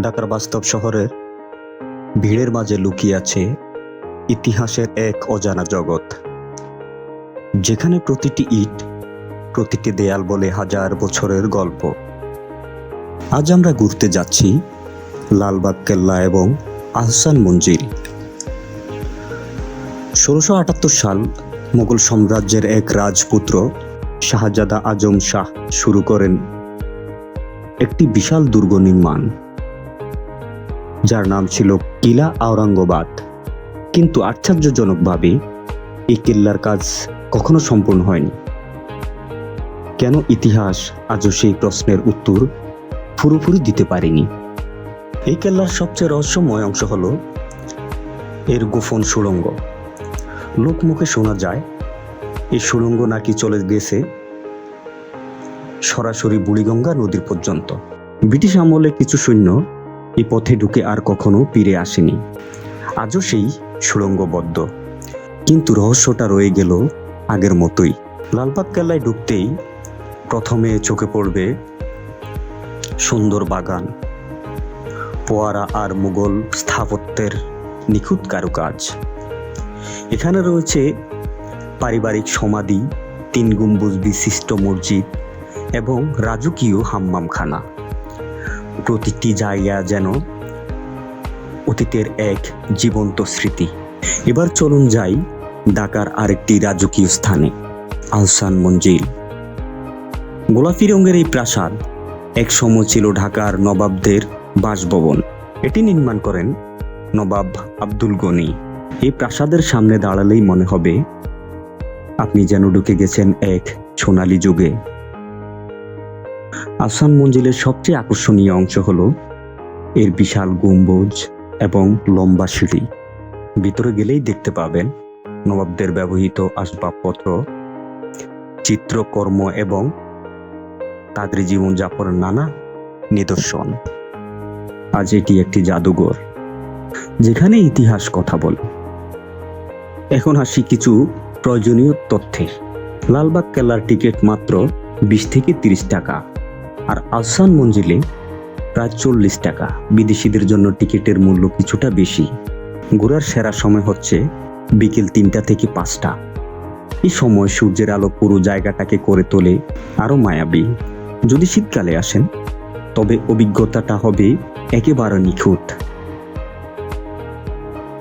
ঢাকার বাস্তব শহরের ভিড়ের মাঝে লুকিয়ে আছে ইতিহাসের এক অজানা জগৎ, যেখানে প্রতিটি ইট, প্রতিটি দেয়াল বলে হাজার বছরের গল্প। আজ আমরা ঘুরতে যাচ্ছি লালবাগ কেল্লা এবং আহসান মঞ্জিল। ১৬৭৮ সাল মোগল সাম্রাজ্যের এক রাজপুত্র শাহজাদা আজম শাহ শুরু করেন একটি বিশাল দুর্গ নির্মাণ, যার নাম ছিল কিলা আওরঙ্গাবাদ। কিন্তু আশ্চর্যজনকভাবে এই কেল্লার কাজ কখনো সম্পূর্ণ হয়নি। কেন ইতিহাস আজও সেই প্রশ্নের উত্তর পুরোপুরি দিতে পারেনি। এই কেল্লার সবচেয়ে রহস্যময় অংশ হলো এর গোপন সুড়ঙ্গ। লোকমুখে শোনা যায় এই সুড়ঙ্গ নাকি চলে গেছে সরাসরি বুড়িগঙ্গা নদীর পর্যন্ত। ব্রিটিশ আমলে কিছু সৈন্য এই পথে ঢুকে আর কখনো ফিরে আসেনি। আজও সেই সুড়ঙ্গবদ্ধ, কিন্তু রহস্যটা রয়ে গেল আগের মতোই। লালবাগ কেল্লায় ঢুকতেই প্রথমে চোখে পড়বে সুন্দর বাগান, ফোয়ারা আর মুঘল স্থাপত্যের নিখুঁত কারুকাজ। এখানে রয়েছে পারিবারিক সমাধি, ৩ গম্বুজ বিশিষ্ট মসজিদ এবং রাজকীয় হাম্মামখানা। প্রতিটি জায়গা যেন অতীতের এক জীবন্ত স্মৃতি। এবার চলুন যাই ঢাকার আরেকটি রাজকীয় স্থানে, আহসান মঞ্জিল। গোলাপি রঙের এই প্রাসাদ এক সময় ছিল ঢাকার নবাবদের বাসভবন। এটি নির্মাণ করেন নবাব আব্দুল গনি। এই প্রাসাদের সামনে দাঁড়ালেই মনে হবে আপনি যেন ঢুকে গেছেন এক সোনালী যুগে। আহসান মঞ্জিলের সবচেয়ে আকর্ষণীয় অংশ হলো এর বিশাল গম্বুজ এবং লম্বা সিঁড়ি। ভিতরে গেলেই দেখতে পাবেন নবাবদের ব্যবহৃত আসবাবপত্র, চিত্রকর্ম এবং তাদের জীবনযাপনের নানা নিদর্শন। আজ এটি একটি জাদুঘর, যেখানে ইতিহাস কথা বলে। এখন আসি কিছু প্রয়োজনীয় তথ্যে। লালবাগ কেল্লার টিকিট মাত্র ২০ থেকে ৩০ টাকা, আর আহসান মঞ্জিলে প্রায় ৪০ টাকা। বিদেশিদের জন্য টিকিটের মূল্য কিছুটা বেশি। ঘোরার সেরা সময় হচ্ছে বিকেল ৩টা থেকে ৫টা। এই সময় সূর্যের আলো পুরো জায়গাটাকে করে তোলে আরো মায়াবী। যদি শীতকালে আসেন তবে অভিজ্ঞতাটা হবে একেবারে নিখুঁত।